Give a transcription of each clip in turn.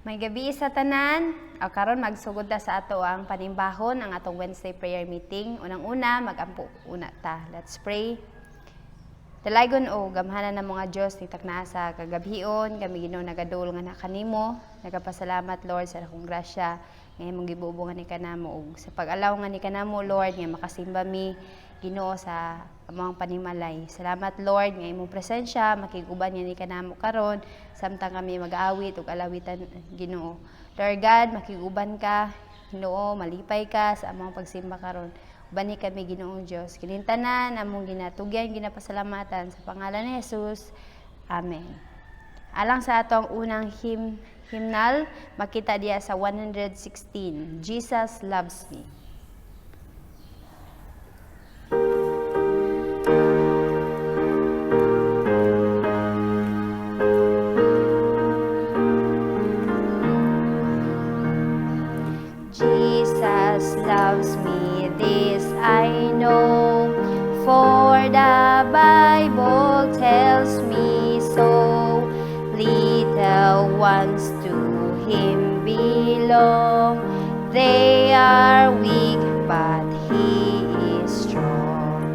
May gabi sa tanan, o karon magsugod ta sa ato ang panimbahon ang atong Wednesday prayer meeting. Unang-una, magampo una ta. Let's pray. Dalaygon o gamhanan ng mga Dios ni takna sa kagabhion, kami Ginoo nagadul nga nakanimo. Nagapasalamat Lord sa akong grasya nga imong gibubungan ni kanamo ug sa pag-allow nga ni kanamo Lord nga makasimba mi Ginoo sa among panimalay. Salamat Lord nga imong presensya makiguban niya ni kanamo karon samtang kami mag-aawit ug alawitan Ginoo. Lord God, makiguban ka Ginoo, malipay ka sa among pagsimba karon. Bani kami Ginoong Dios. Kinintanan among ginatugyan ginapasalamatan sa pangalan ni Jesus. Amen. Alang sa atong unang hymnal, makita diya sa 116, Jesus Loves Me. Jesus loves me, this I know, for the Bible tells me so. Little ones to Him belong, they are weak but He is strong.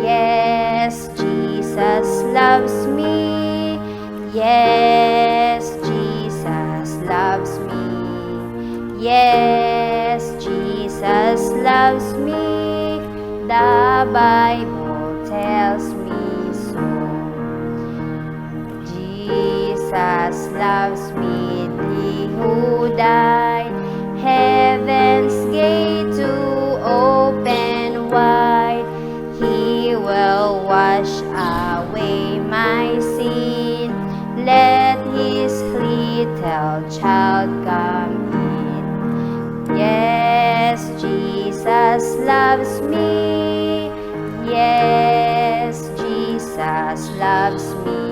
Yes, Jesus loves me, yes, Jesus loves me. Yes, Jesus loves me, the Bible tells me so. Jesus loves me, He who died, heaven's gate to open wide. He will wash away my sin, let His little child come in. Yes, Jesus loves me. Yes, Jesus loves me.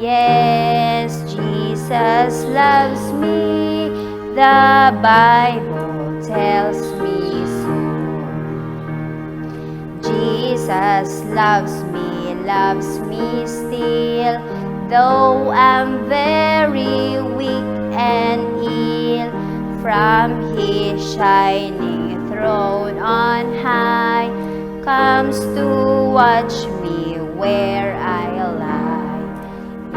Yes, Jesus loves me. The Bible tells me so. Jesus loves me still, though I'm very weak and ill. From His shining throne on high, comes to watch me where I lie.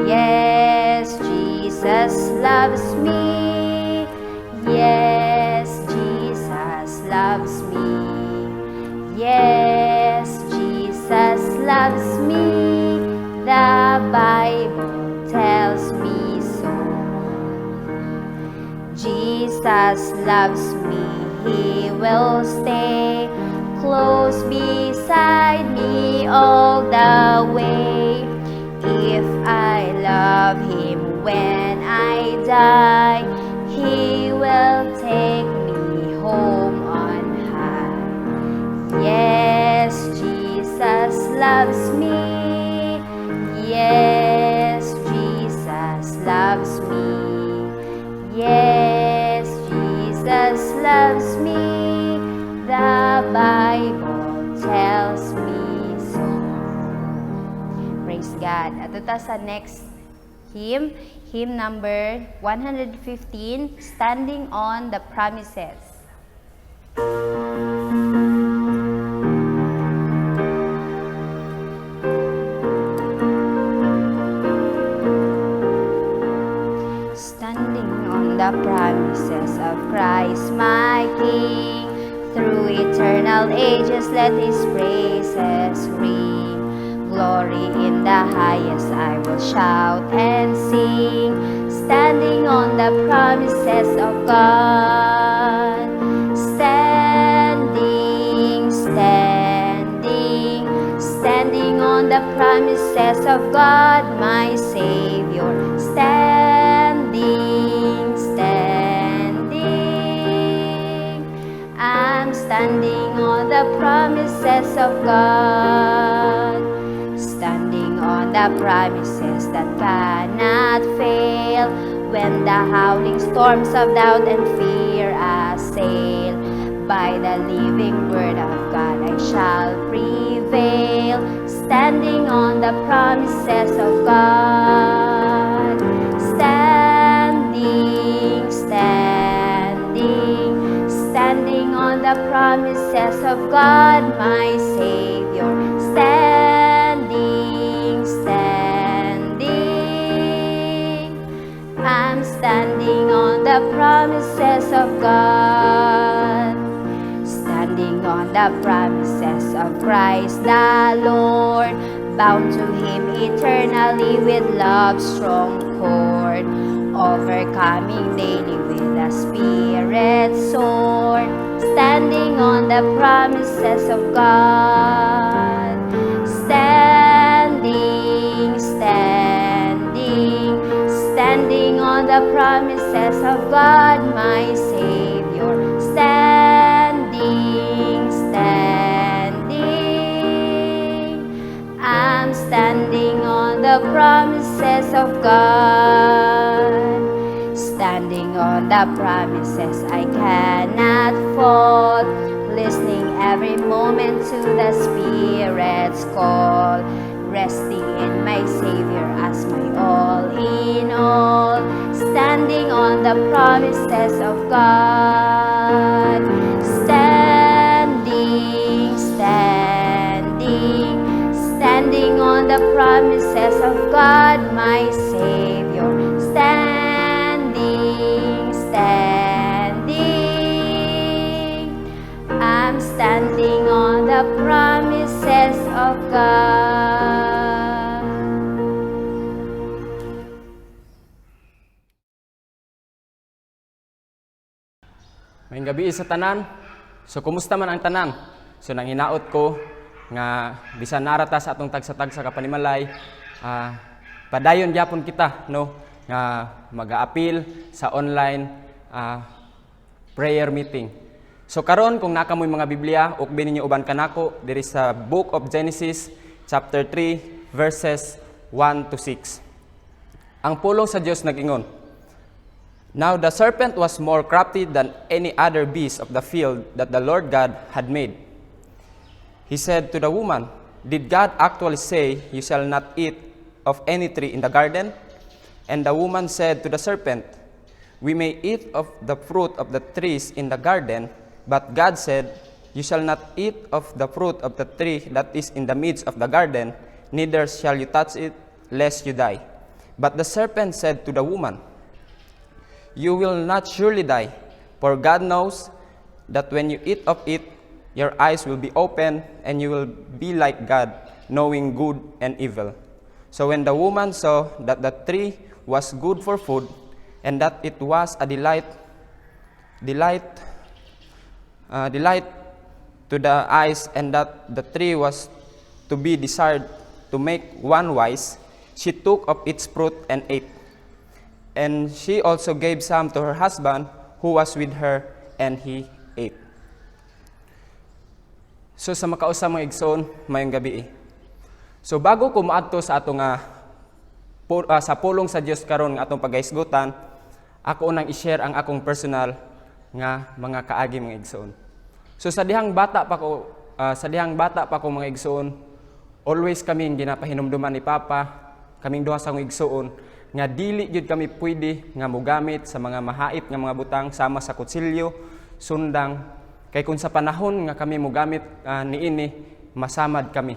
Yes, Jesus loves me. Yes, Jesus loves me. Yes, Jesus loves me. The Bible tells me so. Jesus loves me, He will stay close beside me all the way. If I love Him when I die, He will take me home on high. Yes, Jesus loves me. Yes, Jesus loves me. Yes, Jesus loves me, the Bible tells me so. Praise God. At ito sa next hymn number 115, Standing on the Promises. The promises of Christ my King, through eternal ages let His praises ring. Glory in the highest I will shout and sing, standing on the promises of God. Standing on the promises of God my Savior. I'm standing on the promises of God, standing on the promises that cannot fail. When the howling storms of doubt and fear assail, by the living word of God I shall prevail, standing on the promises of God. Standing of God, my Savior. Standing, standing. I'm standing on the promises of God. Standing on the promises of Christ the Lord. Bound to Him eternally with love's strong cord. Overcoming daily with a spirit sword. Standing on the promises of God. Standing, standing. Standing on the promises of God, my Savior. Standing, standing. I'm standing on the promises of God. Standing on the promises, I cannot fall. Listening every moment to the Spirit's call. Resting in my Savior as my all in all. Standing on the promises of God. Standing, standing. Standing on the promises of God, my Savior. Standing, standing. I'm standing on the promises of God. Mayong gabi sa tanan. So kumusta man ang tanan? So nang hinaot ko nga bisan narata sa atong tagsa-tagsa ka panimalay, padayon gyapon kita no nga mag-a-appeal sa online prayer meeting. So karon kung nakamoy mga Biblia, ukbi ninyo uban kanako diri sa Book of Genesis chapter 3 verses 1 to 6. Ang pulong sa Dios nag-ingon, "Now the serpent was more crafty than any other beast of the field that the Lord God had made. He said to the woman, 'Did God actually say, you shall not eat of any tree in the garden?' And the woman said to the serpent, 'We may eat of the fruit of the trees in the garden, but God said, you shall not eat of the fruit of the tree that is in the midst of the garden, neither shall you touch it, lest you die.' But the serpent said to the woman, 'You will not surely die, for God knows that when you eat of it, your eyes will be open, and you will be like God, knowing good and evil.' So when the woman saw that the tree was good for food, and that it was a delight to the eyes, and that the tree was to be desired to make one wise, she took of its fruit and ate. And she also gave some to her husband who was with her, and he ate." So sa makausa mga igsoon, mayong gabi. So bago ko maadto sa ato nga sa pulong sa Dios karon nga atong pagahisgutan, ako unang i-share ang akong personal nga mga kaagi mga igsoon. So sa dihang bata pa ko mga igsoon, always kaming ginapahinumduman ni Papa, kaming duha sa mga igsoon, nga dili gyud kami pwede nga mogamit sa mga mahait nga mga butang sama sa kutsilyo, sundang, kay kung sa panahon nga kami mogamit niini, masamad kami.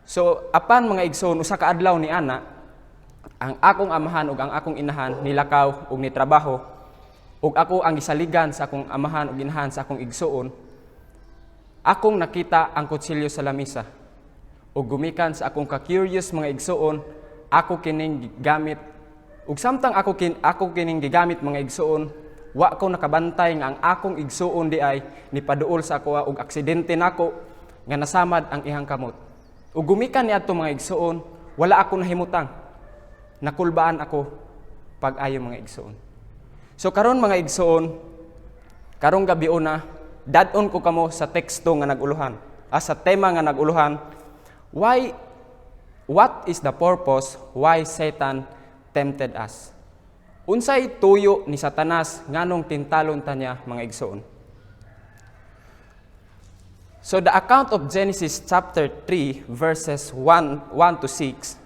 So apan mga igsoon, usa ka adlaw ni ana, ang akong amahan ug ang akong inahan nilakaw ug nitrabaho, ug ako ang gisaligan sa akong amahan ug inahan sa akong igsoon. Akong nakita ang kutsilyo sa lamisa, ug gumikan sa akong ka-curious mga igsoon, ako kining gigamit, ug samtang ako kining gigamit mga igsoon, wa ko nakabantay nga ang akong igsoon di ay nipaduol sa ako ug aksidente nako nga nasamad ang ihang kamot. Ug gumikan niadto mga igsoon, wala ako nahimutang, nakulbaan ako pag-ayo mga igsoon. So karon mga igsoon, karong gabi una, dadon ko kamo sa teksto nga naguluhan, sa tema nga naguluhan, what is the purpose why Satan tempted us? Unsay tuyo ni Satanas nganong tintalon ta niya mga igsoon? So the account of Genesis chapter 3 verses 1 to 6,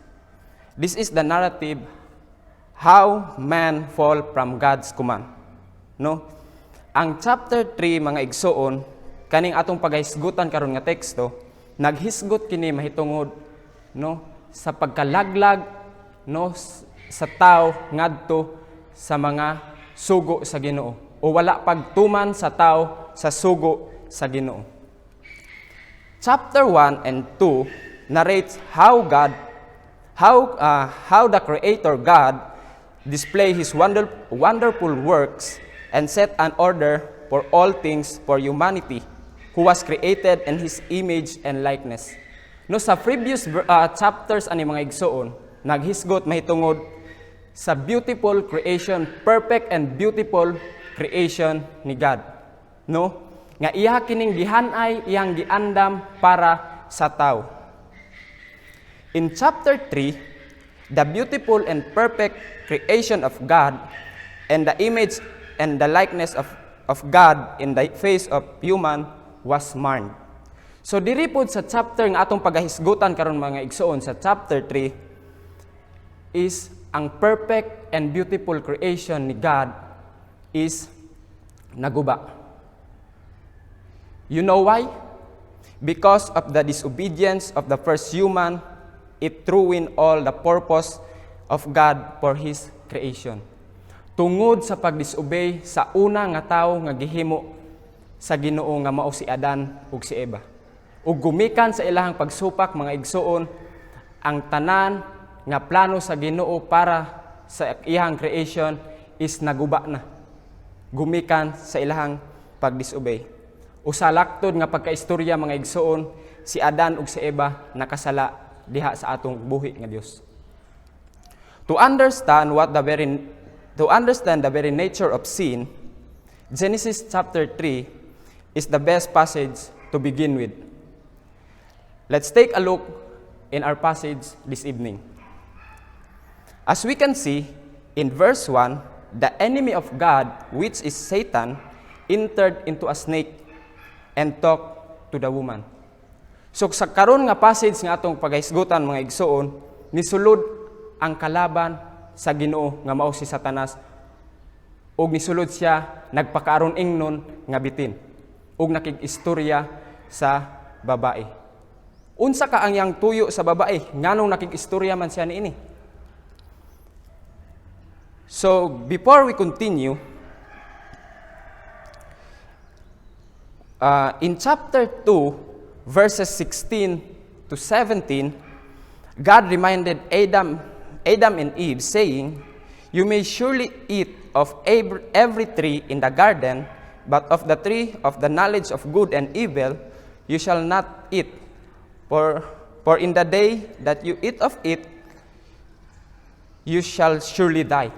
this is the narrative how man fall from God's command. No? Ang chapter 3 mga igsoon, kaning atong paghisgutan karon nga teksto, naghisgot kini mahitungod no sa pagkalaglag no sa tao ngadto sa mga sugo sa Ginoo o wala pagtuman sa tao sa sugo sa Ginoo. Chapter 1 and 2 narrates how the Creator God display His wonderful works and set an order for all things for humanity, who was created in His image and likeness. No, sa previous chapters ani mga igsoon, naghisgot mahitungod sa beautiful creation, perfect and beautiful creation ni God. No, nga iya kining gihanay iyang giandam para sa tao. In chapter 3, the beautiful and perfect creation of God and the image and the likeness of God in the face of human was marred. So diri pod sa chapter nga atong pagahisgutan karon mga igsoon sa chapter 3 is ang perfect and beautiful creation ni God is naguba. You know why? Because of the disobedience of the first human, it ruined all the purpose of God for His creation. Tungod sa pagdisobey sa una nga tawo nga gihimo sa Ginoo nga mao si Adan ug si Eva. Ug gumikan sa ilahang pagsupak mga igsoon ang tanan nga plano sa Ginoo para sa iyang creation is naguba na. Gumikan sa ilahang pagdisobey. Usa laktod nga pagkaistorya mga igsoon, si Adan ug si Eva nakasala diha sa atong buhi nga Dios. To understand the very nature of sin, Genesis chapter 3 is the best passage to begin with. Let's take a look in our passage this evening. As we can see in verse 1, the enemy of God, which is Satan, entered into a snake and talked to the woman. So sa karon nga passage nga atong paghisgutan mga igsoon, nisulod ang kalaban sa Ginoo nga mao si Satanas ug nisulod siya nagpakaaron ingnon nga bitin ug nakig-istorya sa babae. Unsa ka ang yang tuyo sa babae nganong nakig-istorya man siya niini? So before we continue, in chapter 2, verses 16 to 17, God reminded Adam and Eve, saying, "You may surely eat of every tree in the garden, but of the tree of the knowledge of good and evil you shall not eat. For in the day that you eat of it, you shall surely die."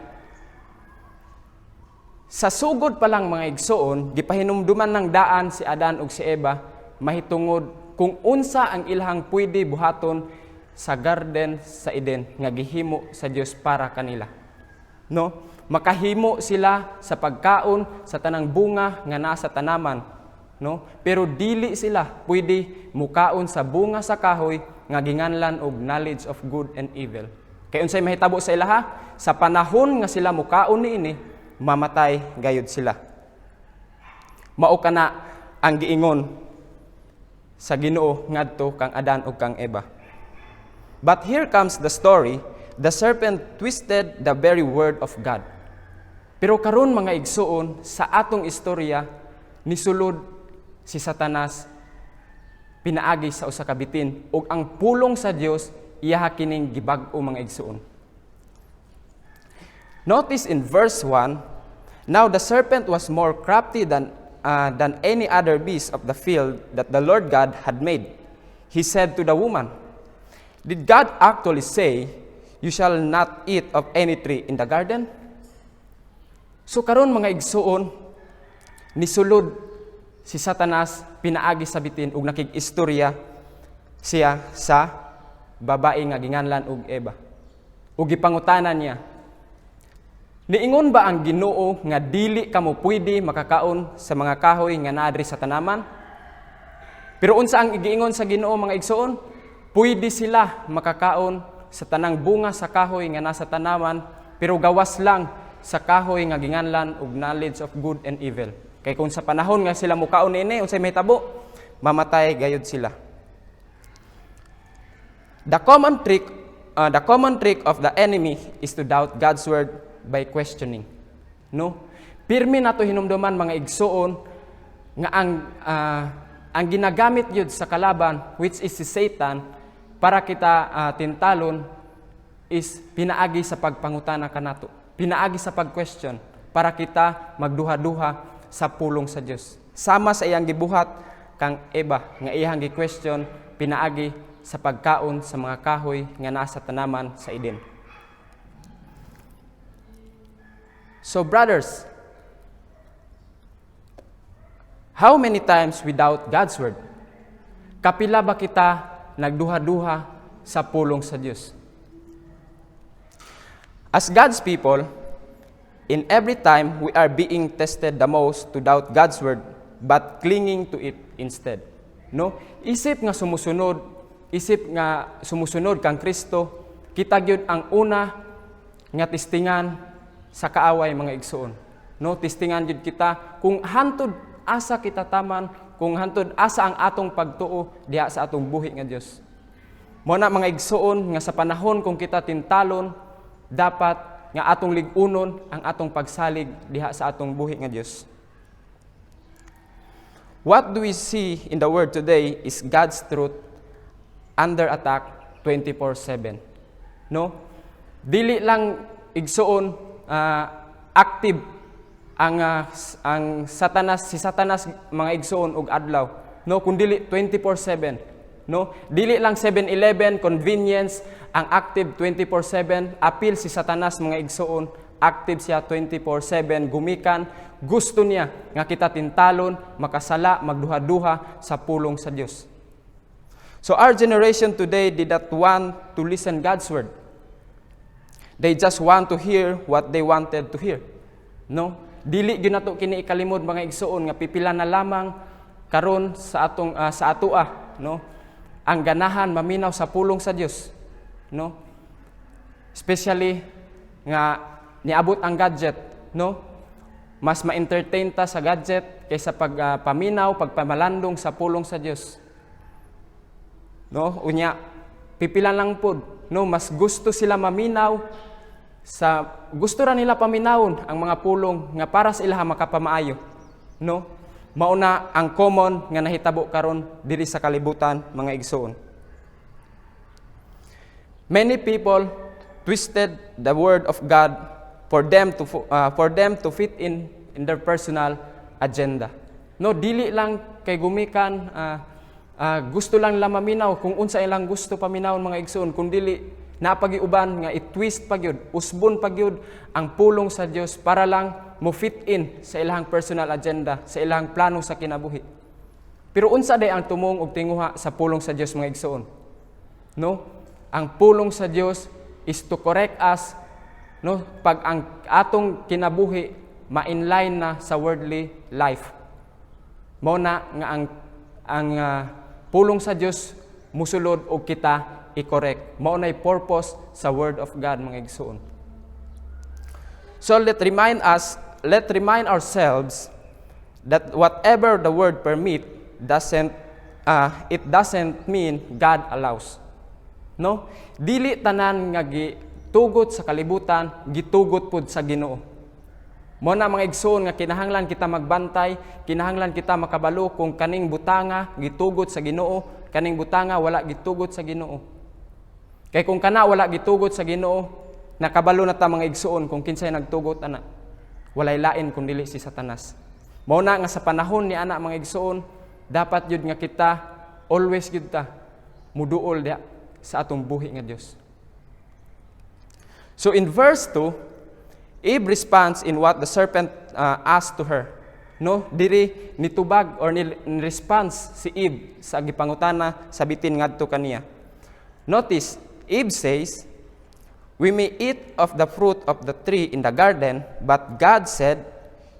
Sa sugod pa lang mga igsoon, gipahinumduman ng daan si Adan ug si Eva mahitungod kung unsa ang ilahang pwede buhaton sa garden sa Eden nga gihimo sa Dios para kanila. No? Makahimo sila sa pagkaon sa tanang bunga nga nasa tanaman, no? Pero dili sila pwede mukaon sa bunga sa kahoy nga ginganlan og knowledge of good and evil. Kay unsay mahitabo sa ilaha? Sa panahon nga sila mukaon niini, mamatay gayud sila. Mao kana ang giingon sa Ginoo ngadto kang Adan ug kang Eva. But here comes the story, the serpent twisted the very word of God. Pero karon mga igsoon, sa atong istorya nisulod si Satanas pinaagi sa usa ka bitin ug ang pulong sa Dios iya kining gibag-o mga igsoon. Notice in verse 1, "Now the serpent was more crafty than any other beast of the field that the Lord God had made. He said to the woman," did God actually say, "You shall not eat of any tree in the garden"? So karon mga igsuon, nisulod si Satanas pinaagi sa bitin ug nakig-istorya siya sa babae nga ginganlan og Eva. Ug gipangutanan niya, niingon ba ang Ginoo nga dili kamo pwede makakaon sa mga kahoy nga naadri sa tanaman? Pero unsa ang giingon sa Ginoo mga igsoon? Pwede sila makakaon sa tanang bunga sa kahoy nga nasa tanaman, pero gawas lang sa kahoy nga ginganlan og knowledge of good and evil. Kay Kay kung sa panahon nga sila mukaon ini unsay mahitabo, mamatay gayud sila. The common trick of the enemy is to doubt God's word by questioning. No? Pirmi nato hinumduman mga igsoon nga ang ginagamit yun sa kalaban, which is si Satan, para kita tintalon, is pinaagi sa pagpangutana kanato. Pinaagi sa pag-question para kita magduha-duha sa pulong sa Dios. Sama sa iyang gibuhat kang Eva nga iyang gi-question pinaagi sa pagkaon sa mga kahoy nga nasa tanaman sa Eden. So brothers, how many times we doubt God's word? Kapila ba kita nagduha-duha sa pulong sa Dios? As God's people, in every time we are being tested the most to doubt God's word but clinging to it instead. No? Isip nga sumusunod kang Kristo, kita gyud ang una nga testingan sa kaaway mga igsoon. No, testingan gyud kita kung hantud asa kita taman, kung hantud asa ang atong pagtuo diha sa atong buhi nga Dios. Mo na mga igsoon nga sa panahon kung kita tintalon, dapat nga atong lig-unon ang atong pagsalig diha sa atong buhi nga Dios. What do we see in the word today is God's truth under attack 24/7. No? Dili lang igsoon active ang si Satanas mga igsoon og adlaw. No, kun dili 24/7. No? Dili lang 7-Eleven convenience ang active 24/7. Apil si Satanas mga igsoon, active siya 24/7 gumikan. Gusto niya nga kita tintalon, makasala, magduha-duha sa pulong sa Dios. So our generation today did not want to listen God's word. They just want to hear what they wanted to hear. No? Dili gyud nato kini ikalimod mga igsoon nga pipila na lamang karon sa atong sa atoa, no? Ang ganahan maminaw sa pulong sa Dios, no? Especially nga niabot ang gadget, no? Mas ma-entertain ta sa gadget kaysa pagpaminaw, pagpamalandong sa pulong sa Dios. No, unya pipila lang pod, no, mas gusto sila maminaw sa gusto ra nila paminawon ang mga pulong nga para sa ilaha makapamaayo, no? Mauna ang common nga nahitabo karon diri sa kalibutan mga igsoon. Many people twisted the word of God for them to fit in their personal agenda. No, dili lang kay gumikan gusto lang maminaw kung unsa ilang gusto paminawon mga igsoon, kung dili napagiuban nga i-twist pagyud, usbon pagyud ang pulong sa Dios para lang mo fit in sa ilahang personal agenda, sa ilahang plano sa kinabuhi. Pero unsa day ang tumong og tinguha sa pulong sa Dios mga igsoon? No? Ang pulong sa Dios is to correct us, no, pag ang atong kinabuhi ma-inline na sa worldly life. Mao na nga ang pulong sa Dios musulod og kita i-correct. Mao nay purpose sa word of God mga igsoon. So let's remind ourselves that whatever the word permit it doesn't mean God allows. No? Dili tanan nga gitugot sa kalibutan, gitugot pud sa Ginoo. Mo na mga igsoon nga kinahanglan kita magbantay, kinahanglan kita makabalo kung kaning butanga gitugot sa Ginoo, kaning butanga wala gitugot sa Ginoo. Kay kung kana wala gitugot sa Ginoo, nakabalo na ta mga igsoon kung kinsay nagtugot ana. Walay lain kun dili si Satanas. Mao na nga sa panahon ni ana mga igsoon, dapat yun nga kita always gyud ta muduol diha sa atong buhi nga Dios. So in verse 2, Eve responds in what the serpent asked to her. No, diri nitubag or ni response si Eve sa gipangutana sa bitin ngadto kaniya. Notice, Eve says, "We may eat of the fruit of the tree in the garden, but God said,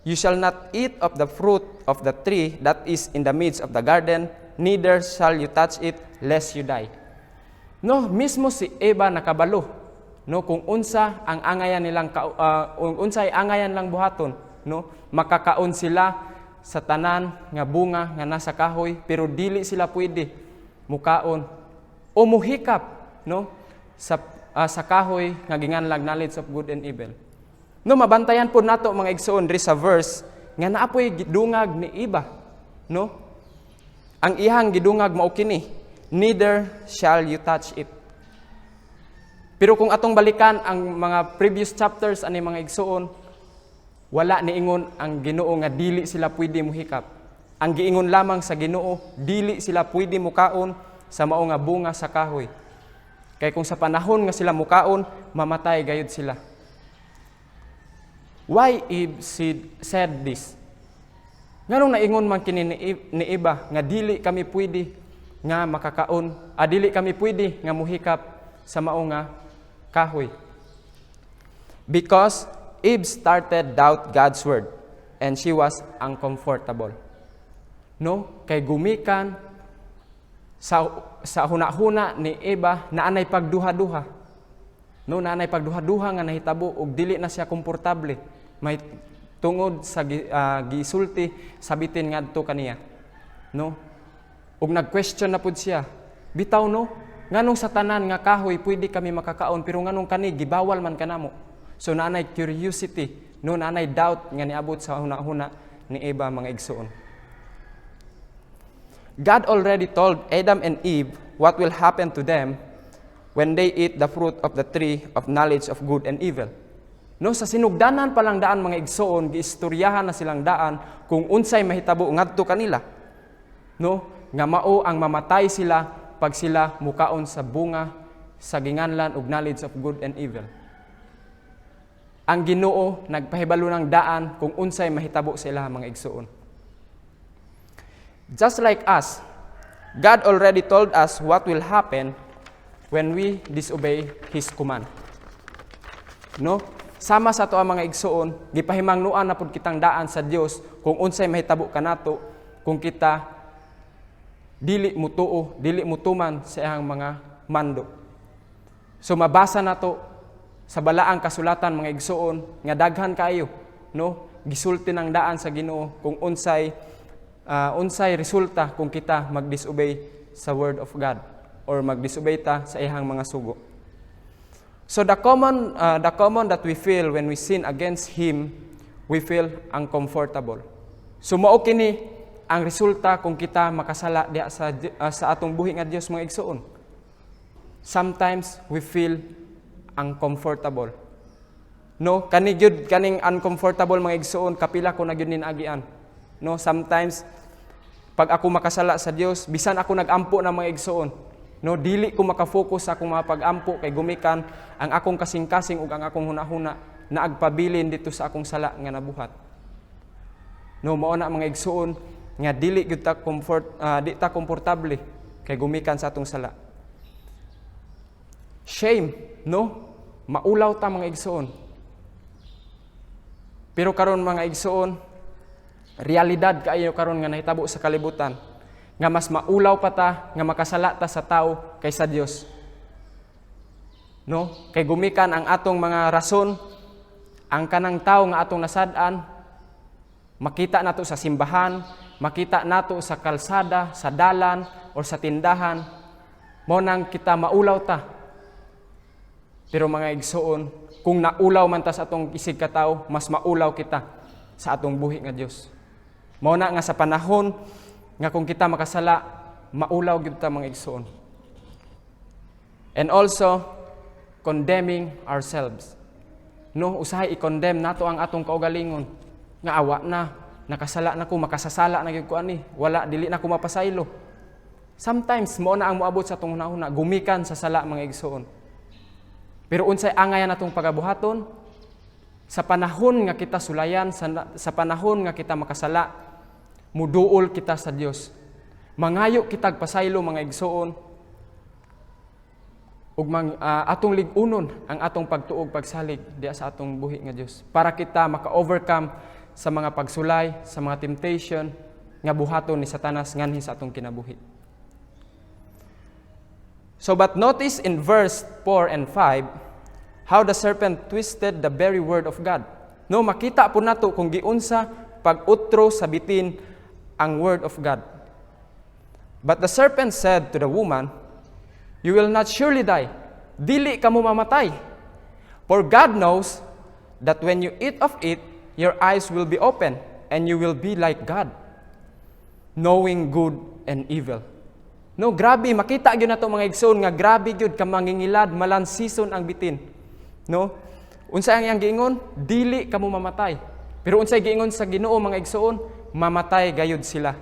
you shall not eat of the fruit of the tree that is in the midst of the garden, neither shall you touch it, lest you die." No, mismo si Eva nakabalo, no, kung unsa ang angayan nilang unsay angayan lang buhaton, no, makakaon sila sa tanan nga bunga nga nasa kahoy pero dili sila pwede mukaon o muhikap, no, sa kahoy nga ginganlag knowledge of good and evil. No, mabantayan po nato mga igsoon diri sa verse nga naapoy gidungag ni iba, no? Ang ihang gidungag mao kini, neither shall you touch it. Pero kung atong balikan ang mga previous chapters ani mga igsoon, wala niingon ang Ginoo nga dili sila pwede muhikap. Ang giingon lamang sa Ginoo, dili sila pwede mukaon sa mao nga bunga sa kahoy. Kay kung sa panahon nga sila mukaon, mamatay gayud sila. Why Eve said this? Nganong naingon man kini ni iba nga dili kami pwede nga makakaon, dili kami pwede nga muhikap sa mao nga kahoy. Because Eve started doubt God's word and she was uncomfortable. No, kay gumikan sa huna-huna ni Eva naanay pagduha-duha. No, naanay pagduha-duha nga nahitabo og dili na siya komportable. May tungod sa gisulti sabitin ngadto kaniya. No? Ug nag-question na pud siya. Bitaw no, nganong sa tanan nga kahoy pwede kami makakaon pero nganong kani gibawal man kanamo. So naanay curiosity, no, naanay doubt nga niabot sa huna-huna ni Eva mga igsoon. God already told Adam and Eve what will happen to them when they eat the fruit of the tree of knowledge of good and evil. No, sa sinugdanan pa lang daan mga igsoon, giistoryahan na silang daan kung unsay mahitabo ngadto kanila. No, nga mao ang mamatay sila pag sila mukaon sa bunga sa ginganlan og knowledge of good and evil. Ang Ginoo nagpahibalo ng daan kung unsay mahitabo sa ilaha mga igsoon. Just like us, God already told us what will happen when we disobey His command. No? Sama sa ato ang mga igsoon, gipahimangnuan na pud kitang daan sa Dios kung unsay mahitabo kanato kung kita dili mutuo, dili mutuman sa iyang mga mando. So mabasa nato sa balaang kasulatan mga igsoon nga daghan kayo, no? Gisulti ng daan sa Ginoo kung unsay resulta kung kita mag-disobey sa word of God or mag-disobey ta sa iyang mga sugo. So the common that we feel when we sin against Him, we feel uncomfortable. So mao kini ang resulta kung kita makasala diha sa atong buhi nga Dios mga igsoon. Sometimes we feel uncomfortable. No, kaning uncomfortable mga igsoon kapila ko na gyud ninagian. No, sometimes pag ako makasala sa Dios, bisan ako nagampo na mga igsoon, no, dili ko makafocus sa akong mga pag-ampo kay gumikan ang akong kasing-kasing ug ang akong hunahuna na agpabilin dito sa akong sala nga nabuhat. No, mao na mga igsoon nga dili gyud ta di ta komportable kay gumikan sa atong sala. Shame, no? Maulaw ta mga igsoon. Pero karon mga igsoon, realidad kaayo karon nga nahitabo sa kalibutan nga mas maulaw pa ta nga makasala ta sa tao kaysa Dios. No? Kay gumikan ang atong mga rason, ang kanang tao nga atong nasad-an, makita nato sa simbahan, makita nato sa kalsada, sa dalan o sa tindahan, mo nang kita maulaw ta. Pero mga igsoon, kung naulaw man ta sa atong isig ka tao, mas maulaw kita sa atong buhi nga Dios. Mao na nga sa panahon nga kung kita makasala, maulaw gyud ta mga igsoon. And also condemning ourselves. No, usahay i-condemn nato ang atong kaugalingon. Nga awa na, nakasala na ko, makasasala na gyud ko ani, wala dili na ko mapasaylo. Sometimes mo na ang moabot sa atong hunahuna, gumikan sa sala mga igsoon. Pero unsay angayan natong pagabuhaton sa panahon nga kita sulayan, sa panahon nga kita makasala, muduol kita sa Dios. Mangayo kitag pasaylo mga igsoon. Ug atong lig-unon ang atong pagtuog pagsalig diha sa atong buhi nga Dios para kita maka-overcome sa mga pagsulay, sa mga temptation nga buhaton ni Satanas nganhi sa atong kinabuhi. So but notice in verse 4 and 5 how the serpent twisted the very word of God. No, makita po nato kung giunsa pag-utro sa bitin ang word of God. But the serpent said to the woman, "You will not surely die. Dili ka mo mamatay. For God knows that when you eat of it, your eyes will be open, and you will be like God, knowing good and evil." No, grabe, makita gyud nato mga igsoon nga grabe gyud ka mangingilad malansison ang bitin. No? Unsa ang iyang giingon? Dili ka mo mamatay. Pero unsay giingon sa Ginoo mga igsoon? Mamatay gayud sila.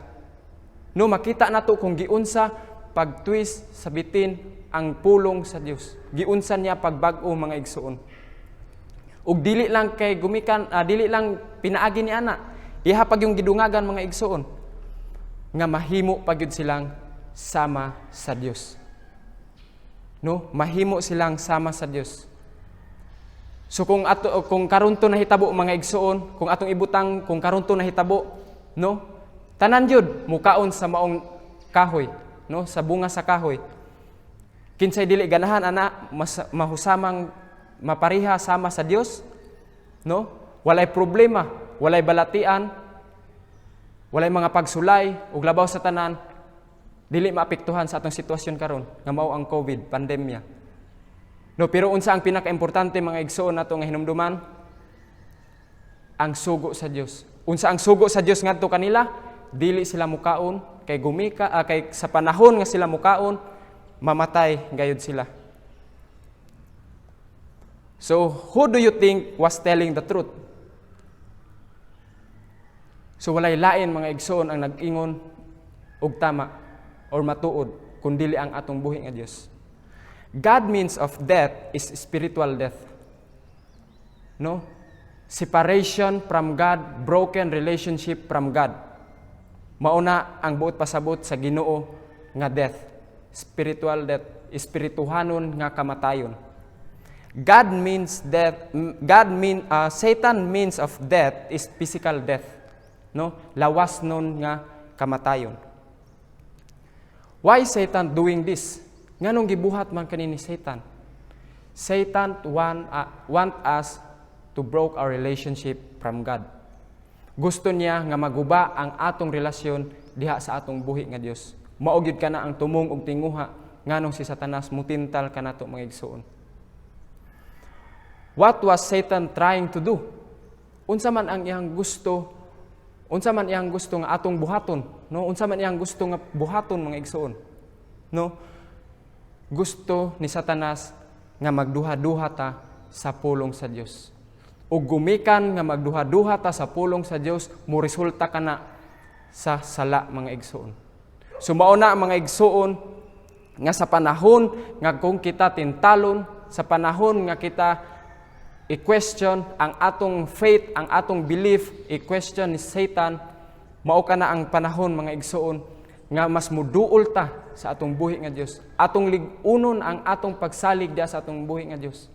No, makita nato kung giunsa pag-twist sa bitin ang pulong sa Dios. Giunsa niya pagbag-o mga igsoon. Ug dili lang kay gumikan, dili lang pinaagi ni ana. Iha pag yung gidungagan mga igsoon nga mahimo pagyud silang sama sa Dios. No, mahimo silang sama sa Dios. So kung karon to nahitabo mga igsoon, kung atong ibutang kung karon to nahitabo, no? Tanan jud mukaon sa maong kahoy, no? Sa bunga sa kahoy. Kinsay dili ganahan ana mahusamang mapariha sama sa Dios, no? Walay problema, walay balatian, walay mga pagsulay ug labaw sa tanan, dili maapektuhan sa atong sitwasyon karon nga mao ang COVID pandemya. No, pero unsa ang pinaka-importante mga igsoon nato nga hinumduman? Ang sugo sa Dios. Unsa ang sugo sa Dios ngadto kanila? Dili sila mukaon kay kay sa panahon nga sila mukaon, mamatay gayud sila. So, who do you think was telling the truth? So, walay lain mga igsoon ang nag-ingon og tama or matuod kundi ang atong buhi nga Dios. God means of death is spiritual death. No? Separation from God, broken relationship from God. Mauna ang buot pasabot sa Ginoo nga death. Spiritual death, espirituhanon nga kamatayon. Satan means of death is physical death. No? Lawas nun nga kamatayon. Why Satan doing this? Nganong gibuhat man kanini Satan? Satan want us to broke our relationship from God. Gusto niya nga maguba ang atong relasyon diha sa atong buhi nga Dios. Mao gyud kana ang tumong ug tinguha nganong si Satanas mutintal kanato mga igsoon. What was Satan trying to do? Unsa man ang iyang gusto? Unsa man iyang gusto nga atong buhaton? No, unsa man iyang gusto nga buhaton mga igsoon? No? Gusto ni Satanas nga magduha-duha ta sa pulong sa Dios. Ug gumikan nga magduha-duha ta sa pulong sa Dios, mo resulta kana sa sala mga igsoon. So mao na mga igsoon nga sa panahon nga kung kita tintalon, sa panahon nga kita i-question ang atong faith, ang atong belief, i-question ni Satan, mao kana ang panahon mga igsoon nga mas muduol ta sa atong buhi nga Dios. Atong lig-unon ang atong pagsalig diha sa atong buhi nga Dios.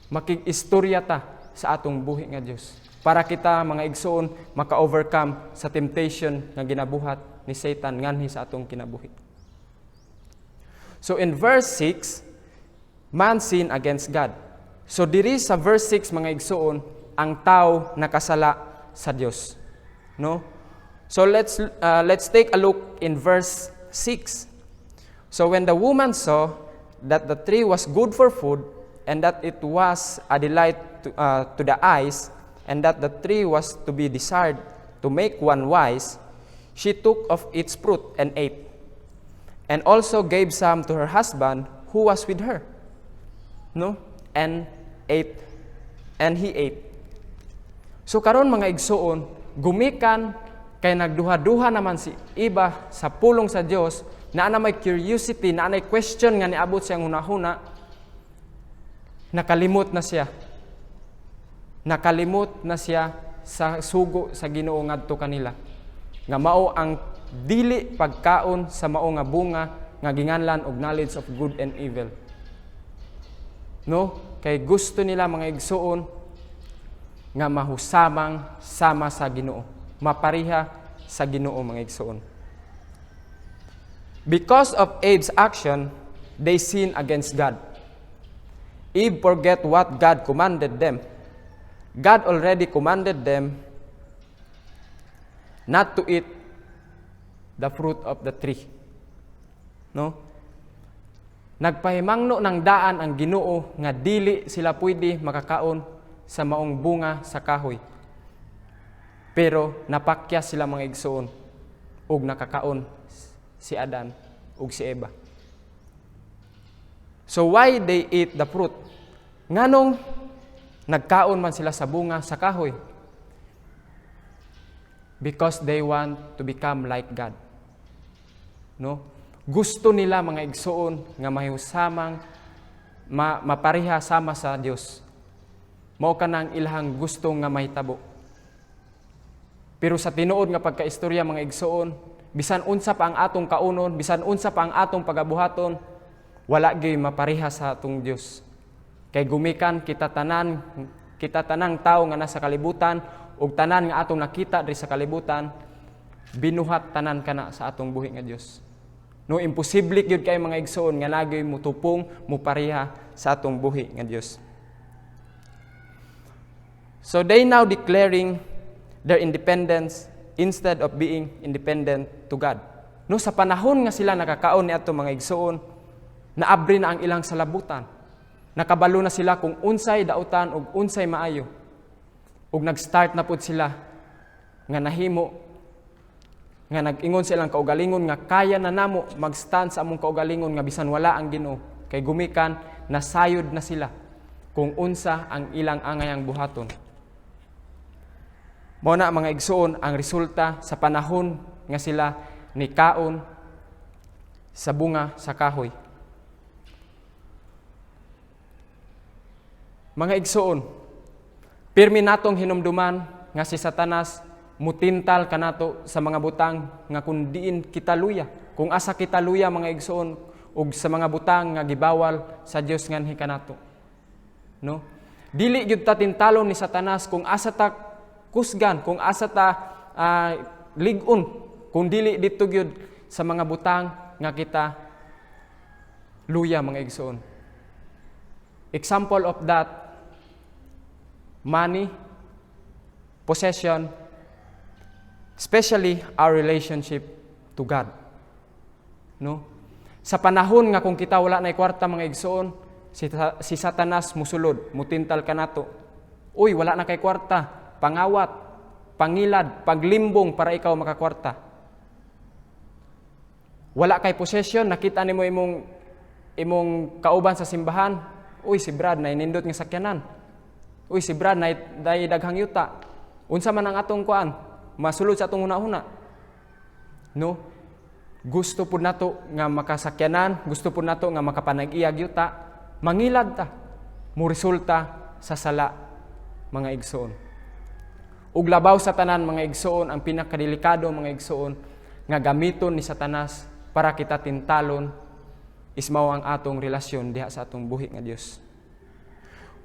Makig-istorya ta sa atong buhi nga Dios para kita mga igsoon maka-overcome sa temptation nga ginabuhat ni Satan nganhi sa atong kinabuhi. So in verse 6, man sinned against God. So diri sa verse 6 mga igsoon, ang tao nakasala sa Dios. No? So let's take a look in verse 6. So when the woman saw that the tree was good for food, and that it was a delight to the eyes, and that the tree was to be desired to make one wise, she took of its fruit and ate, and also gave some to her husband who was with her. No? And he ate. So karon mga igsoon, gumikan kay nagduha-duha naman si iba sa pulong sa Dios, na may curiosity, na may question nga niabot siyang hunahuna, nakalimot na siya. Nakalimot na siya sa sugo sa Ginoo ngadto kanila. Nga mao ang dili pagkaon sa mao nga bunga nga ginganlan og knowledge of good and evil. No? Kay gusto nila mga igsoon nga mahusamang sama sa Ginoo, mapariha sa Ginoo mga igsoon. Because of Eve's action, they sin against God. Eve forget what God commanded them. God already commanded them not to eat the fruit of the tree. No? Nagpahimangno ng daan ang Ginoo nga dili sila pwede makakaon sa maong bunga sa kahoy. Pero napakyas sila mga igsoon ug nakakaon si Adan ug si Eva. So why they ate the fruit? Nganong nagkaon man sila sa bunga sa kahoy? Because they want to become like God. No? Gusto nila mga igsoon nga mahiusamang mapareha sama sa Dios. Mao kanang ilahang gusto nga mahitabo. Pero sa tinuod nga pagkaistorya mga igsoon, bisan unsa pa ang atong kaunon, bisan unsa pa ang atong pagabuhaton, wala gyud mapareha sa atong Dios. Kay gumikan kita tanang tawo nga nasa kalibutan ug tanan nga atong nakita diri sa kalibutan, binuhat tanan kana sa atong buhi nga Dios. No, imposible gyud kay mga igsoon nga nagyoy mutupong mupareha sa atong buhi nga Dios. So they now declaring their independence instead of being independent to God. No, sa panahon nga sila nakakaon niadto mga igsoon, naabri na ang ilang salabutan. Nakabalo na sila kung unsay dautan ug unsay maayo. Ug nag-start na pud sila nga nahimo nga nag-ingon silang kaugalingon nga kaya na namo mag-stand sa among kaugalingon nga bisan wala ang Ginoo. Kay gumikan nasayod na sila kung unsa ang ilang angayang buhaton. Mao na mga igsoon ang resulta sa panahon nga sila nikaon sa bunga sa kahoy. Mga igsoon, pirmi natong hinumduman nga si Satanas mutintal kanato sa mga butang nga kung diin kita luya. Kung asa kita luya mga igsoon ug sa mga butang nga gibawal sa Dios nganhi kanato. No? Dili gyud ta tintalon ni Satanas kung asa ta kusgan, kung asa ta ligon, kung dili dito gyud sa mga butang nga kita luya mga igsoon. Example of that, money, possession, especially our relationship to God. No? Sa panahon nga kung kita wala na kwarta mga igsoon, si Satanas musulod, mutintal kanato. Uy, wala na kay kwarta, pangawat, pangilad, paglimbong para ikaw makakwarta. Wala kay possession, nakita nimo imong kauban sa simbahan. Uy, si Brad na inindot nga sakyanan. Uy, si Brad na daghang yuta. Unsa man ang atong kuan? Masulod sa atong una-una. No? Gusto po nato nga makasakyanan, gusto po nato nga makapanag-iyag yuta, mangilad ta. Mo resulta sa sala mga igsoon. Ug labaw sa tanan mga igsoon, ang pinakadelikado mga igsoon nga gamiton ni Satanas para kita tintalon is mao ang atong relasyon diha sa atong buhi nga Dios.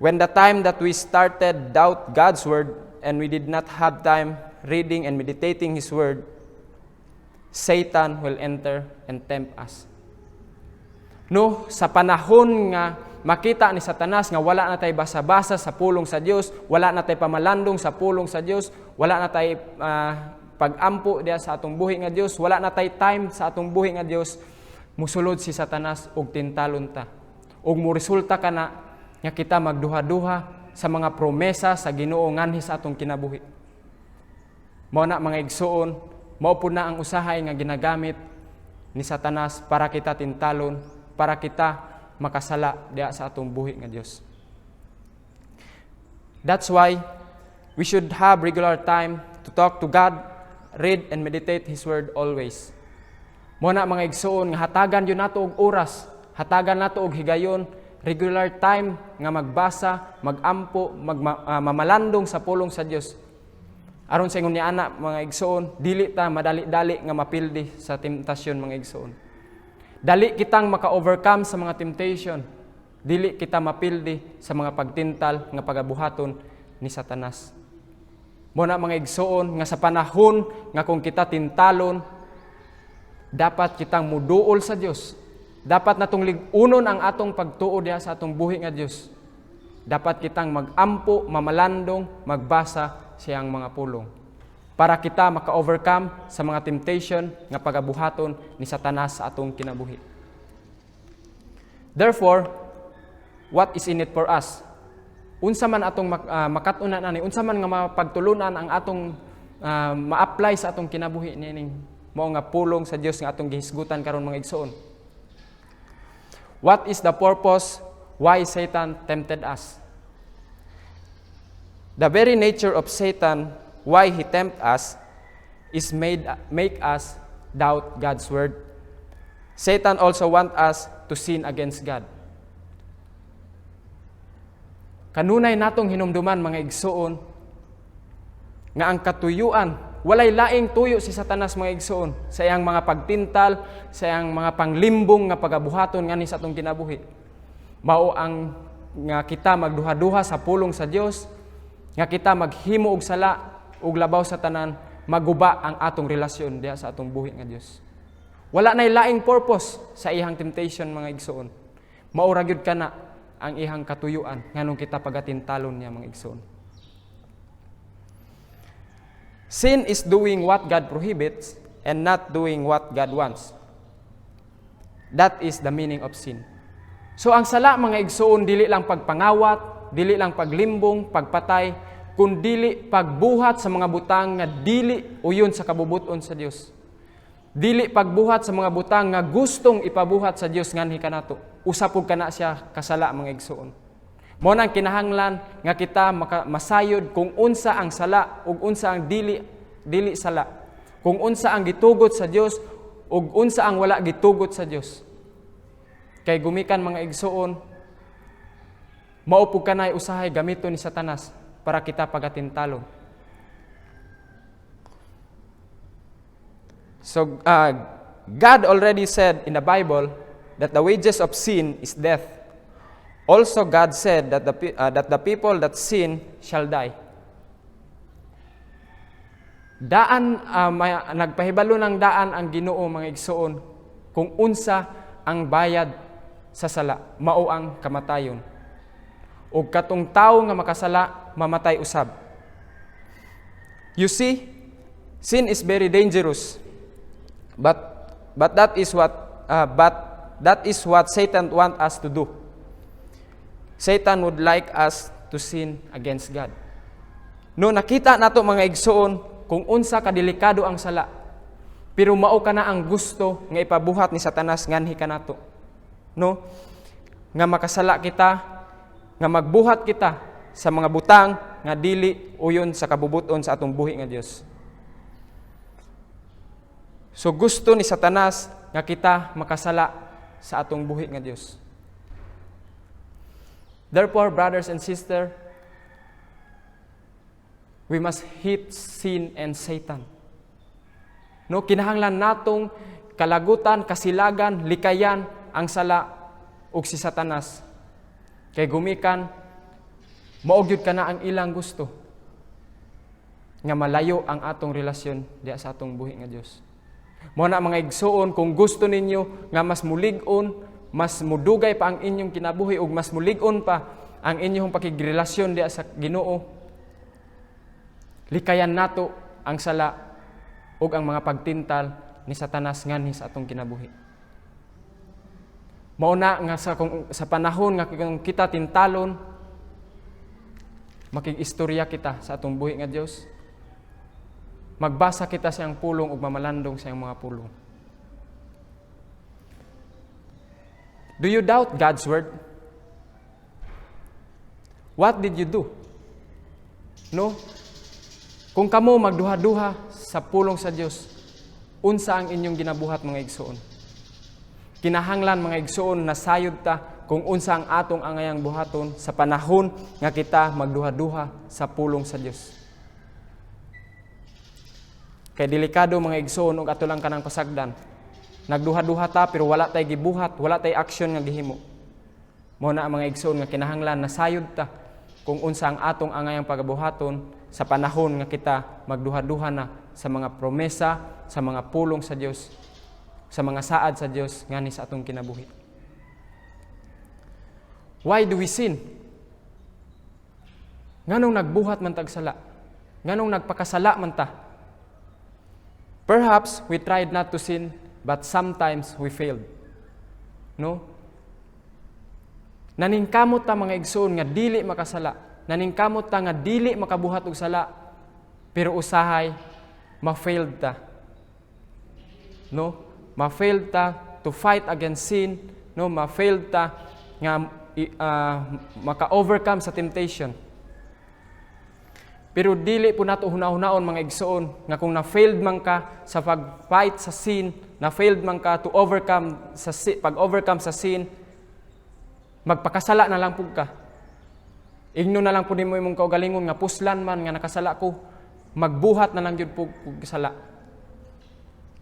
When the time that we started doubt God's word and we did not have time reading and meditating His word, Satan will enter and tempt us. No, sa panahon nga makita ni Satanas nga wala na tay basa-basa sa pulong sa Dios, wala na tay pamalandong sa pulong sa Dios, wala na tay pag-ampo diha sa atong buhi nga Dios, wala na tay time sa atong buhi nga Dios, musulod si Satanas og tintalon ta. Ug mo resulta kana nga kita magduha-duha sa mga promesa sa Ginoo nganhi sa atong kinabuhi. Mao na mga igsoon, mao pud na ang usahay nga ginagamit ni Satanas para kita tintalon, para kita makasala diha sa atong buhi nga Dios. That's why we should have regular time to talk to God, read and meditate His word always. Mao na mga igsoon nga hatagan yun nato og oras, hatagan nato og higayon, regular time nga magbasa, magampo, mamalandong sa pulong sa Dios. Aron sa ingon ni ana mga igsoon, dili ta madali-dali nga mapildi sa temptasyon mga igsoon. Dali kitang maka-overcome sa mga temptation. Dili kita mapildi sa mga pagtintal nga pagabuhaton ni Satanas. Mo na mga igsoon nga sa panahon nga kung kita tintalon, dapat kitang muduol sa Dios. Dapat natong lig-unon ang atong pagtuo diha sa atong buhi nga Dios. Dapat kitang magampo, mamalandong, magbasa siyang mga pulong. para kita maka-overcome sa mga temptation nga pagabuhaton ni Satanas sa atong kinabuhi. Therefore, what is in it for us? Unsa man atong makatunan ani, unsa man nga mapagtulunan ang atong ma-apply sa atong kinabuhi nining mao nga pulong sa Dios nga atong gihisgutan karon mga igsoon. What is the purpose why Satan tempted us? The very nature of Satan, why he tempt us, is make us doubt God's word. Satan also want us to sin against God. Kanunay natong hinumduman mga igsoon nga ang katuyuan, walay laing tuyo si Satanas mga igsoon sa iyang mga pagtintal, sa iyang mga panglimbong nga pagabuhaton ngani sa atong kinabuhi. Mao ang nga kita magduha-duha sa pulong sa Dios, nga kita maghimo og sala ug labaw sa tanan, maguba ang atong relasyon diha sa atong buhi nga Dios. Wala nay laing purpose sa ihang temptation mga igsoon. Mao ra gyud kana ang ihang katuyuan nganong kita pagatintalon niya mga igsoon. Sin is doing what God prohibits and not doing what God wants. That is the meaning of sin. So ang sala mga igsoon dili lang pagpangawat, dili lang paglimbong, pagpatay, kundi pagbuhat sa mga butang nga dili uyon sa kabubuton sa Dios. Dili pagbuhat sa mga butang nga gustong ipabuhat sa Dios nganhi kanato. Usapog kana siya kasala mga igsoon. Mao nang kinahanglan nga kita masayod kung unsa ang sala ug unsa ang dili sala. Kung unsa ang gitugot sa Dios ug unsa ang wala gitugot sa Dios. Kay gumikan mga igsoon, mao pug kanay usahay gamiton ni Satanas para kita pagatintalon. So God already said in the Bible that the wages of sin is death. Also God said that the people that sin shall die. Nagpahibalo ng daan ang Ginoo mga igsoon kung unsa ang bayad sa sala, mao ang kamatayon. Ug katong tawo nga makasala mamatay usab. You see, sin is very dangerous. But that is what Satan want us to do. Satan would like us to sin against God. No nakita nato mga igsoon kung unsa kadelikado ang sala. Pero mao kana ang gusto nga ipabuhat ni Satanas nganhi kanato. No? Nga makasala kita, nga magbuhat kita sa mga butang nga dili uyon sa kabubuton sa atong buhi nga Dios. So gusto ni Satanas nga kita makasala sa atong buhi nga Dios. Therefore, brothers and sisters, we must hate sin and Satan. No, kinahanglan natong kalagutan, kasilagan, likayan ang sala ug si Satanas. Kay gumikan maog gyud kana ang ilang gusto nga malayo ang atong relasyon diha sa atong buhi nga Dios. Mao na mga igsoon, kung gusto ninyo nga mas mulig-on, mas mudugay pa ang inyong kinabuhi ug mas mulig-on pa ang inyong pakigrelasyon diha sa Ginoo, likayan nato ang sala ug ang mga pagtintal ni Satanas nganhi sa atong kinabuhi. Mao na nga sa panahon nga kung kita tintalon, makig-istorya kita sa atong buhi nga Dios. Magbasa kita sa iyang pulong ug mamalandong sa iyang mga pulong. Do you doubt God's word? What did you do? No? Kung kamo magduha-duha sa pulong sa Dios, unsa ang inyong ginabuhat mga igsoon? Kinahanglan mga igsoon na sayod ta kung unsa ang atong angayang buhaton sa panahon nga kita magduha-duha sa pulong sa Dios. Kay delikado mga igsoon ug ato lang kanang pasagdan. Nagduha-duha ta pero wala tay gibuhat, wala tay aksyon nga gihimo. Mao na ang mga igsoon nga kinahanglan na sayod ta kung unsa ang atong angayang pagabuhaton sa panahon nga kita magduha-duha na sa mga promesa, sa mga pulong sa Dios, sa mga saad sa Dios ngani sa atong kinabuhi. Why do we sin? Nganong nagbuhat man tag sala? Nganong nagpakasala man ta? Perhaps we tried not to sin, but sometimes we failed. No? Naningkamot ta mga igsoon nga dili makasala. Naningkamot ta nga dili makabuhat og sala. Pero usahay ma-failed ta. No? Ma-failed ta to fight against sin, no? Ma-failed ta nga maka-overcome sa temptation. Pero dili po nato hunahon mga igsoon nga kung na-failed man ka sa pag-fight sa sin, na-failed man ka to overcome sa pag-overcome sa sin, magpakasala na lang pug ka. Igno na lang pud nimo imong kaugalingon nga puslan man nga nakasala ko, magbuhat na lang gyud pug sala.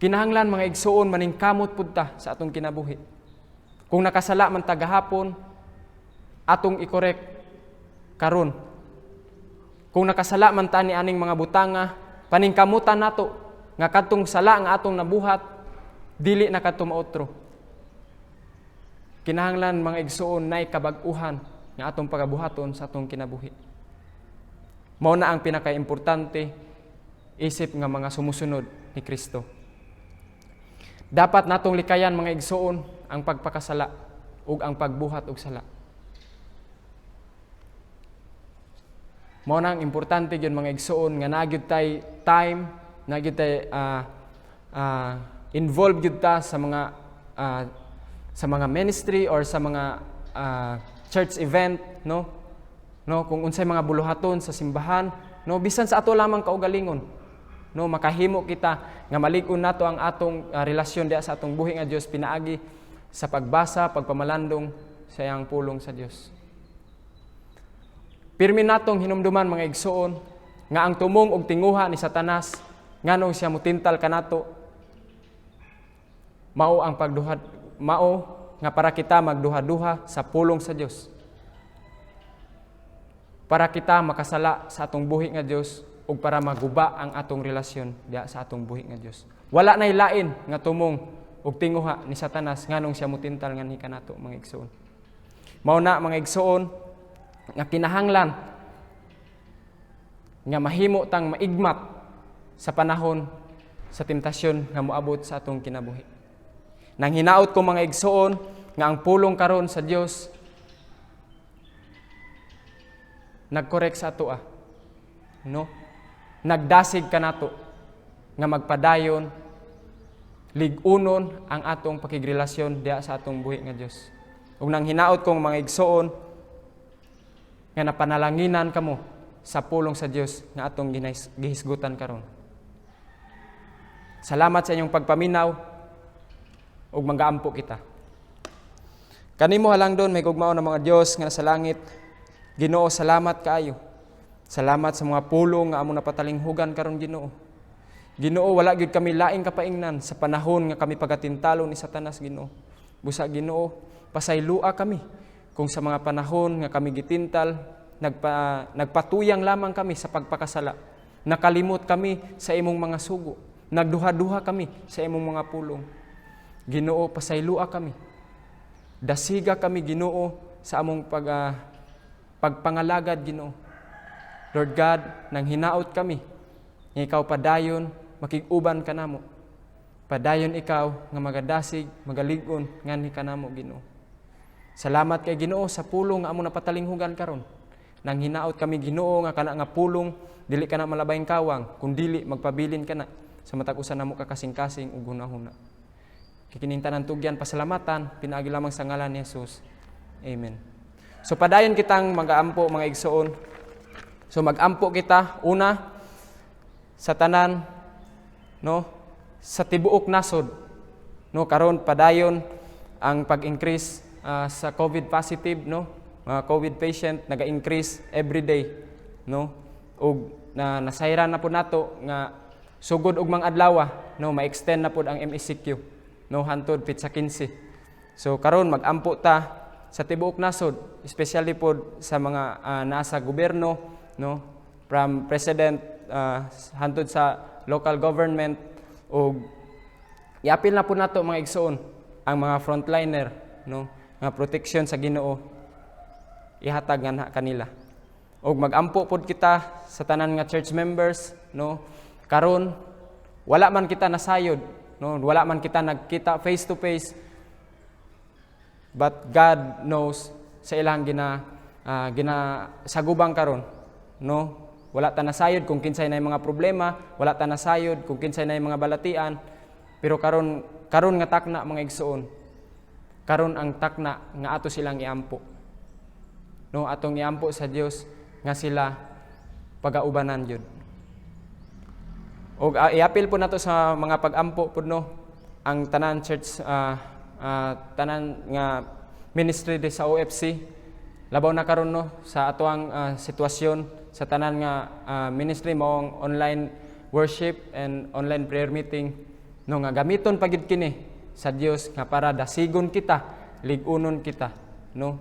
Kinahanglan mga igsoon maningkamot pud ta sa atong kinabuhi. Kung nakasala man ta gahapon, atong i-correct karon. Kung nakasala man ta ni aning mga butanga, paningkamutan nato nga kadtong sala nga atong nabuhat dili na kadto maotro. Kinahanglan mga igsoon nay kabag-uhan nga atong pagabuhaton sa atong kinabuhi. Mao na ang pinakaimportante isip nga mga sumusunod ni Kristo. Dapat natong likayan mga igsoon ang pagpakasala ug ang pagbuhat og sala. Mao na ang importante gyud mga igsoon nga nagyud tay time, nagyud tay involved gyud ta sa mga ministry or sa mga church event, no? No, kung unsay mga buluhaton sa simbahan, no, bisan sa ato lamang kaugalingon, no, makahimo kita nga malig-on nato ang atong relasyon diha sa atong buhi nga Dios pinaagi sa pagbasa, pagpamalandong sa iyang pulong sa Dios. Pirmi natong hinumduman mga igsoon nga ang tumong og tinguha ni Satanas nganong siya mutintal kanato mao ang mao nga para kita magduha-duha sa pulong sa Dios. Para kita makasala sa atong buhi nga Dios ug para maguba ang atong relasyon diha sa atong buhi nga Dios. Wala nay lain nga tumong og tinguha ni Satanas nganong siya mutintal nganhi kanato mga igsoon. Mao na mga igsoon nga kinahanglan nga mahimo tang maigmat sa panahon sa temptasyon nga moabot sa atong kinabuhi. Nang hinaot ko mga igsoon nga ang pulong karon sa Dios nag-correct sa ato no? Nagdasig kanato nga magpadayon lig-unon ang atong pakigrelasyon diha sa atong buhi nga Dios. Ug nang hinaot kong mga igsoon nga napanalanginan kamo sa pulong sa Dios nga atong gihisgutan karon. Salamat sa inyong pagpaminaw ug magaampo kita. Kanimo halangdon may gugmao na mga Dios nga nasa langit. Ginoo, salamat kaayo. Salamat sa mga pulong nga amo napatalinghugan karon Ginoo. Ginoo, wala gyud kami laing kapaingnan sa panahon nga kami pagatintalo ni Satanas Ginoo. Busa Ginoo, pasaylua kami kung sa mga panahon nga kami gitintal, nagpatuyang lamang kami sa pagpakasala. Nakalimot kami sa imong mga sugo. Nagduha-duha kami sa imong mga pulong. Ginoo, pasaylua kami. Dasiga kami Ginoo sa among pagpangalagad Ginoo. Lord God, nang hinaot kami, nga ikaw padayon, makig-uban ka namo. Padayon ikaw nga magadasig, magalig-on nganhi kanamo Ginoo. Salamat kay Ginoo sa pulong nga amo napatalinghugan karon. Nang hinaot kami Ginoo nga kana nga pulong dili kana malabayng kawang, kun dili magpabilin kana sa matag usa namo kakasing-kasing ug hunahuna. Kikining tanan tugyan pasalamatan pinaagi lamang sa ngalan ni Jesus. Amen. So padayon kitang mag-aampo mga igsoon. So mag-ampo kita una sa tanan, no, sa tibuok nasod, no, karon padayon ang pag-increase sa COVID positive, no, mga COVID patient naga-increase every day, no, ug nasayran na po nato nga sugod og mga adlaw, no, ma-extend na po ang MSCQ, no, hantod pit sa 15. So karon mag-ampo ta sa tibuok nasod, especially po sa mga nasa gobyerno, no, from president hantod sa local government, ug iapil na po nato mga igsoon ang mga frontliner, no, nga protection sa Ginoo ihatag nga kanila. Og mag-ampo pod kita sa tanan nga church members, no, karon wala man kita nasayod, no? Wala man kita nagkita face to face, but God knows sa ilang ginasagubang karon, no? Wala ta nasayod kung kinsay na mga problema, wala ta nasayod kung kinsay na mga balatian, pero karon nga takna mga igsoon, karon ang takna nga ato silang iampo, no? Atong iampo sa Dios nga sila pagaubanan jud. O iapil po nato sa mga pag-ampo po, no, ang tanan church, tanan nga ministry di sa OFC, labaw na karon, no, sa atuang sitwasyon sa tanan nga ministry mo online worship and online prayer meeting, no, nga gamiton pagid kini sa Dios nga para dasigon kita, ligunon kita, no,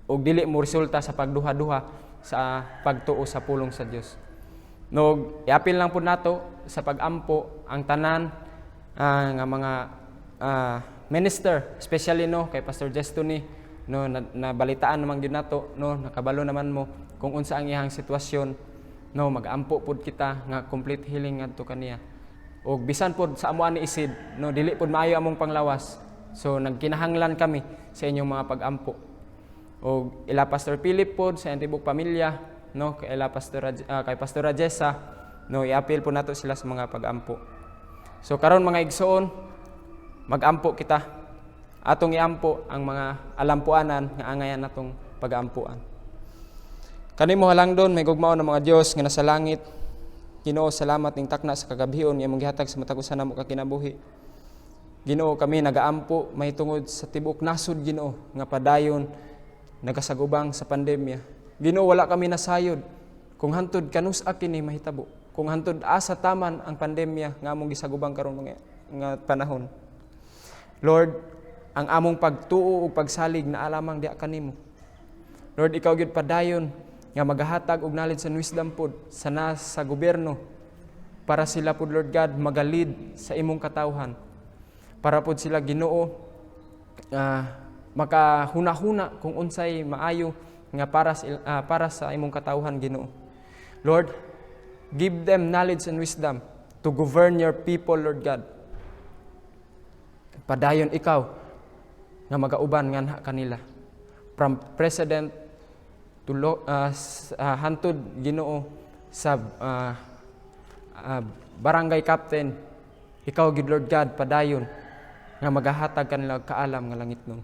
ug dili mo resulta sa pagduha-duha sa pagtuo sa pulong sa Dios. No, iapil lang po nato sa pag-ampo ang tanan nga mga minister, especially, no, kay Pastor Jestoni, no, nabalitaan naman gyud nato, no, nakabalo naman mo kung unsa ang iyang sitwasyon, no, mag-ampo pud kita nga complete healing ngadto kaniya. Og bisan pud sa amuan ni isid, no, dili pud maayo among panglawas, so nagkinahanglan kami sa inyong mga pag-ampo. Og ila Pastor Philip pud sa Antibuk Pamilya, no, kay ila kay Pastor Rajesa, no, iapil po nato sila sa mga pag-ampo. So karon mga igsoon, mag-ampo kita, atong iampo ang mga alampuanan nga angayan natong pag-aampuan. Kanimo halangdon may gugmao ng mga Dios nga nasa langit, Ginoo, salamat ning takna sa kagabhion nga imong gihatag sa matag usa namo ka kinabuhi. Ginoo, kami nagaampo mahitungod sa tibok nasod, Ginoo, nga padayon nagasagubang sa pandemya. Ginoo, wala kami nasayod kung hantud kanus-a kini mahitabo, kung hantud asa taman ang pandemya nga among gisagubang karon nga panahon. Lord, ang among pagtuo ug pagsalig na alamang diha kanimo. Lord, ikaw gyud padayon nga magahatag og knowledge and wisdom pod sa gobyerno para sila pod, Lord God, magalid sa imong katawhan. Para pod sila, Ginoo, makahuna-huna kung unsay maayo nga para sa imong katawhan, Ginoo. Lord, give them knowledge and wisdom to govern your people, Lord God. Padayon ikaw nga magauban nga kanila. From president to hantud, Ginoo, sa barangay captain, ikaw gid, Lord God, padayon nga magahatag kanila kaalam nga langit nun.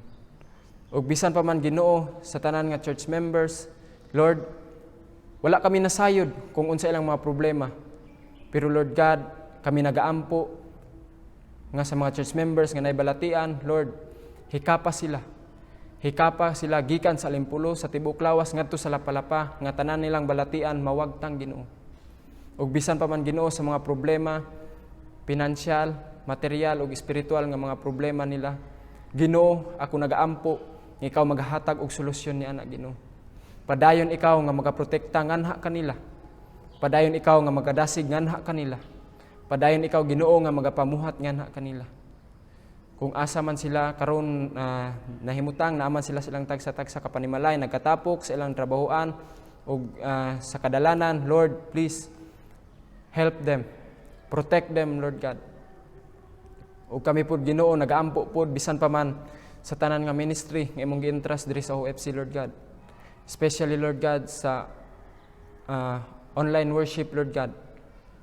Ug bisan pa man, Ginoo, sa tanan nga church members, Lord, wala kami nasayod kung unsa ilang mga problema. Pero Lord God, kami nagaampo nga sa mga church members nga naibalatian, Lord, hikapa sila gikan sa Alimpulo, sa tibok lawas ngadto sa Lapalapa, nga tanan nilang balatian mawagtang, Ginoo. Ug bisan pa man, Ginoo, sa mga problema pinansyal, material ug espiritual nga mga problema nila, Ginoo, ako nagaampo ikaw maghatag og solusyon ni anak, Ginoo. Padayon ikaw nga magaprotekta nganha kanila. Padayon ikaw nga magadasig nganha kanila. Padayon ikaw, Ginoo, nga magapamuhat nganha kanila. Kung asa man sila karon nahimutang naaman silang tagsa-tagsa kapanimalay, nagkatapok sa ilang trabahoan o sa kadalanan, Lord, please help them, protect them, Lord God. O kami po, Ginoo, nagaampo po bisan pa man sa tanan nga ministry nga imong gi-entrust diri sa OFC, Lord God. Especially, Lord God, sa online worship, Lord God.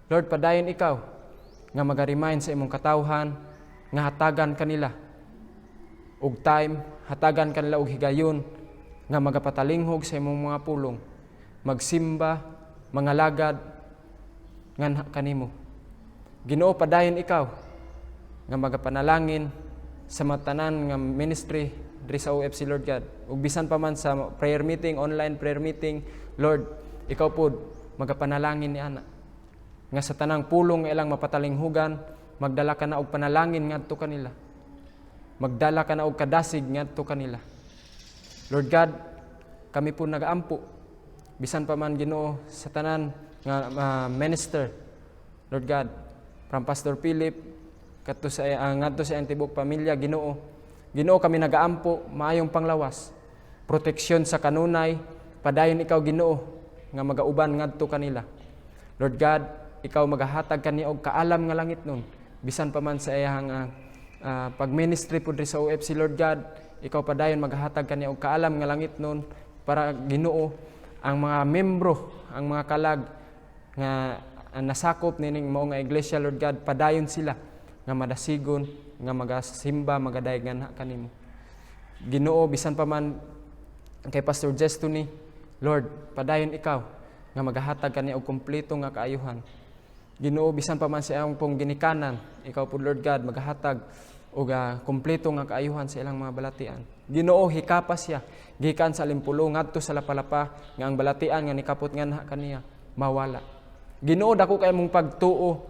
Lord, padayon ikaw nga maga-remind sa imong katawhan nga hatagan kanila og time, hatagan kanila og higayon nga magapatalingog sa imong mga pulong, magsimba, mga lagad nganha kanimo. Ginoo, padayon ikaw nga magapanalangin sa matanan nga ministry diri sa OFC, Lord God. Ug bisan pa man sa prayer meeting, online prayer meeting, Lord, ikaw pod magapanalangin ni ana nga sa tanang pulong nga ilang mapatalinghugan, magdala ka na og panalangin ngadto kanila. Magdala ka na og kadasig ngadto kanila. Lord God, kami po nagaampo bisan pa man, Ginoo, sa tanan nga minister, Lord God, from Pastor Philip ngadto sa Antibuk Pamilya, Ginoo. Ginoo, kami nagaampo maayong panglawas, proteksyon sa kanunay, padayon ikaw, Ginoo, nga magauban ngadto kanila. Lord God, ikaw magahatag kaniya og kaalam nga langit nun. Bisan pa man sa iyang pag-ministry pud sa OFC, Lord God, ikaw padayon maghatag kaniya og kaalam nga langit nun para Ginoo ang mga membro, ang mga kalag nga nasakop nining mao nga iglesia, Lord God, padayon sila nga madasigon, nga magasimba, magadayon kanimo. Ginoo, bisan pa man kay Pastor Jesto ni, Lord, padayon ikaw nga magahatag kaniya og kumpleto nga kaayuhan. Ginoo, bisan pa man sa iyang pong ginikanan, ikaw po, Lord God, magahatag og kumpleto nga kaayuhan sa ilang mga balatian. Ginoo, hikapas siya gikan sa limpulo ngadto sa lapalapa nga ang balatian nga nikapot nga kaniya mawala. Ginoo, dako kay mong pagtuo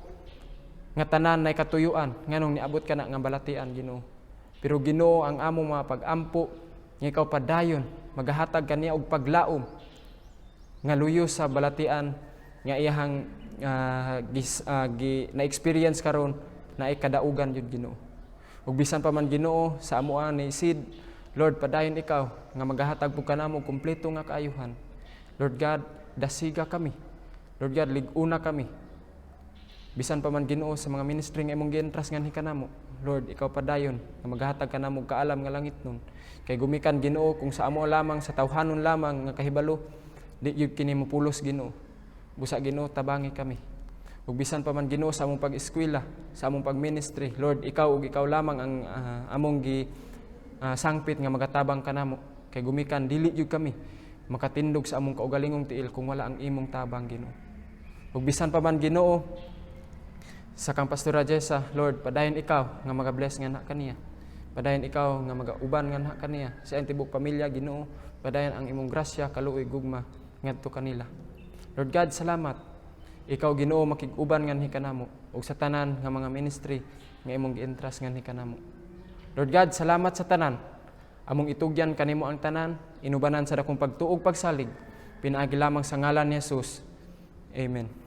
nga tanan nay katuyuan nganong niabot ka na nga balatian, Ginoo. Pero Ginoo, ang among mga pag-ampo nga ikaw padayon magahatag kaniya og paglaom nga luyo sa balatian nga iyahang na-experience karon na ikadaugan jud, Ginoo. Ug bisan pa man, Ginoo, sa amoa ni Sid, Lord, padayon ikaw nga magahatag pud kanamo kumpleto nga kaayuhan. Lord God, dasiga kami. Lord God, lig-una kami. Bisan pa man, Ginoo, sa mga ministry nga imong gi-entrust nganhi kanamo, Lord, ikaw padayon nga maghatag kanamo kaalam nga langit nun. Kay gumikan, Ginoo, kung sa amo lamang, sa tawhanon lamang nga kahibalo, di gyud kini mopulos, Ginoo. Busa, Ginoo, tabangi kami. Ug bisan pa man, Ginoo, sa among pag-eskwela, sa among pag-ministry, Lord, ikaw ug ikaw lamang ang among sangpit nga magatabang kanamo. Kay gumikan, dili gyud kami makatindog sa among kaugalingong tiil kung wala ang imong tabang, Ginoo. Ug bisan pa man, Ginoo, sa kang Pastora Jessa, Lord, padayon ikaw nga magabless nga na kaniya. Padayon ikaw nga magauban nga na kaniya. Sa iyang tibok pamilya, Ginoo, padayon ang imong grasya, kaluoy, gugma ngadto kanila. Lord God, salamat. Ikaw, Ginoo, makig-uban nganhi kanamo ug sa tanan nga mga ministry nga imong gi-entrust nganhi kanamo. Lord God, salamat sa tanan. Among itugyan kanimo ang tanan, inubanan sa dakong pagtuog pagsalig, pinaagi lamang sa ngalan ni Jesus. Amen.